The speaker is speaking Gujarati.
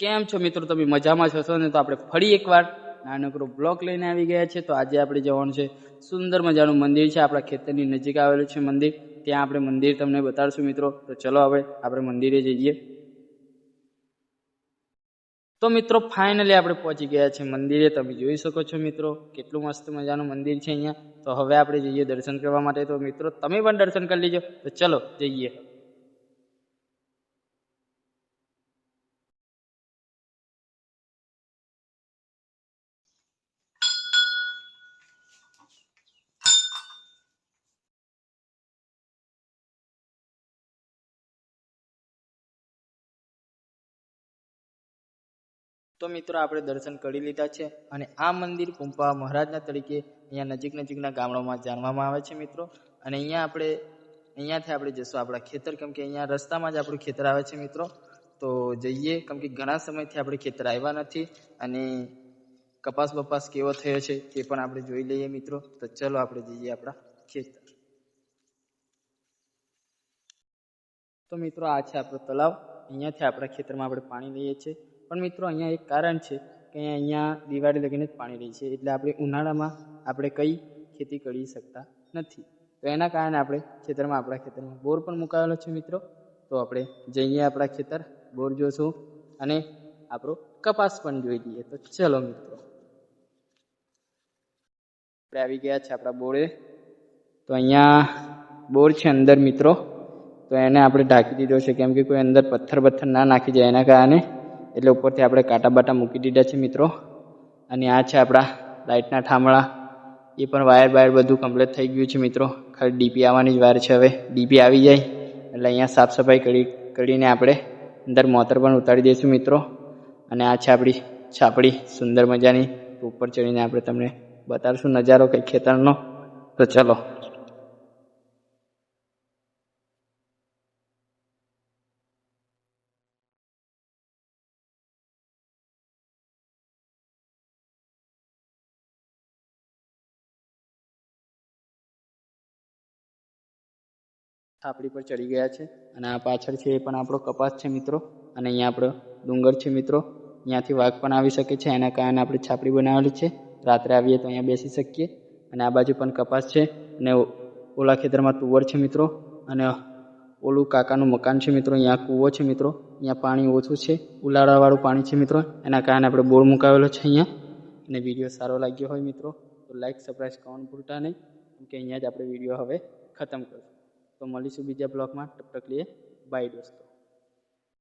કેમ છો મિત્રો? તમે મજામાં છો ને? તો આપણે ફરી એકવાર નાનકડો બ્લોગ લઈને આવી ગયા છે. તો આજે આપણે જવાનું છે સુંદર મજાનું મંદિર છે, આપણા ખેતરની નજીક આવેલું છે મંદિર. ત્યાં આપણે મંદિર તમને બતાડશું મિત્રો. તો ચલો હવે આપણે મંદિરે જઈએ. તો મિત્રો ફાઇનલી આપણે પહોંચી ગયા છે મંદિરે. તમે જોઈ શકો છો મિત્રો, કેટલું મસ્ત મજાનું મંદિર છે અહીંયા. તો હવે આપણે જઈએ દર્શન કરવા માટે. તો મિત્રો તમે પણ દર્શન કરી લીજો. તો ચલો જઈએ. તો મિત્રો આપણે દર્શન કરી લીધા છે અને આ મંદિર કુંપા મહારાજના તરીકે અહીંયા નજીકના ગામડામાં જાણવામાં આવે છે મિત્રો. અને અહીંયાથી આપણે જઈશું આપણા ખેતર, કેમ કે અહીંયા રસ્તામાં જ આપણું ખેતર આવે છે મિત્રો. તો જઈએ, કેમ કે ઘણા સમયથી આપણે ખેતર આવ્યા નથી અને કપાસ બપાસ કેવો થયો છે તે પણ આપણે જોઈ લઈએ મિત્રો. તો ચલો આપણે જઈએ આપણા ખેતર. તો મિત્રો આ છે આપણો તલાવ. અહીંયાથી આપણા ખેતરમાં આપણે પાણી લઈએ છીએ. પણ મિત્રો અહીંયા એક કારણ છે કે અહીંયા દિવાળી લગીને જ પાણી રહી છે, એટલે આપણે ઉનાળામાં આપણે કઈ ખેતી કરી શકતા નથી. તો એના કારણે આપણા ખેતરમાં બોર પણ મુકાયેલો છે મિત્રો. તો આપણે જઈએ આપણા ખેતર, બોર જોશું અને આપણો કપાસ પણ જોઈ લઈએ. તો ચલો મિત્રો, આપણે આવી ગયા છે આપણા બોરે. તો અહીંયા બોર છે અંદર મિત્રો. તો એને આપણે ઢાંકી દીધો છે, કેમ કે કોઈ અંદર પથ્થર ના નાખી જાય એના કારણે. એટલે ઉપરથી આપણે કાંટા બાટા મૂકી દીધા છે મિત્રો. અને આ છે આપણા લાઇટના થાંભળા. એ પણ વાયર બધું કમ્પ્લીટ થઈ ગયું છે મિત્રો. ખાલી ડીપી આવવાની જ વાર છે. હવે ડીપી આવી જાય એટલે અહીંયા સાફ સફાઈ કરીને આપણે અંદર મોટર પણ ઉતારી દઈશું મિત્રો. અને આ છે આપણી છાપડી સુંદર મજાની. ઉપર ચડીને આપણે તમને બતાડશું નજારો કંઈ ખેતરનો. તો ચલો. છાપડી પર ચડી ગયા છે અને આ પાછળ છે એ પણ આપણો કપાસ છે મિત્રો. અને અહીંયા આપણો ડુંગર છે મિત્રો. અહીંયાથી વાઘ પણ આવી શકે છે, એના કારણે આપણે છાપડી બનાવેલી છે. રાત્રે આવીએ તો અહીંયા બેસી શકીએ. અને આ બાજુ પણ કપાસ છે અને ઓલા ખેતરમાં તુવર છે મિત્રો. અને ઓલું કાકાનું મકાન છે મિત્રો. અહીંયા કૂવો છે મિત્રો. અહીંયા પાણી ઓછું છે, ઉલાળાવાળું પાણી છે મિત્રો. એના કારણે આપણે બોર મુકાવેલો છે અહીંયા. અને વિડીયો સારો લાગ્યો હોય મિત્રો તો લાઈક સબસ્ક્રાઈબ કરવાનું ભૂલતા નહીં, કેમ કે અહીંયા જ આપણે વિડીયો હવે ખતમ કરીશું. તો મળીશું બીજા બ્લોગમાં. તબ તક લીએ બાય દોસ્તો.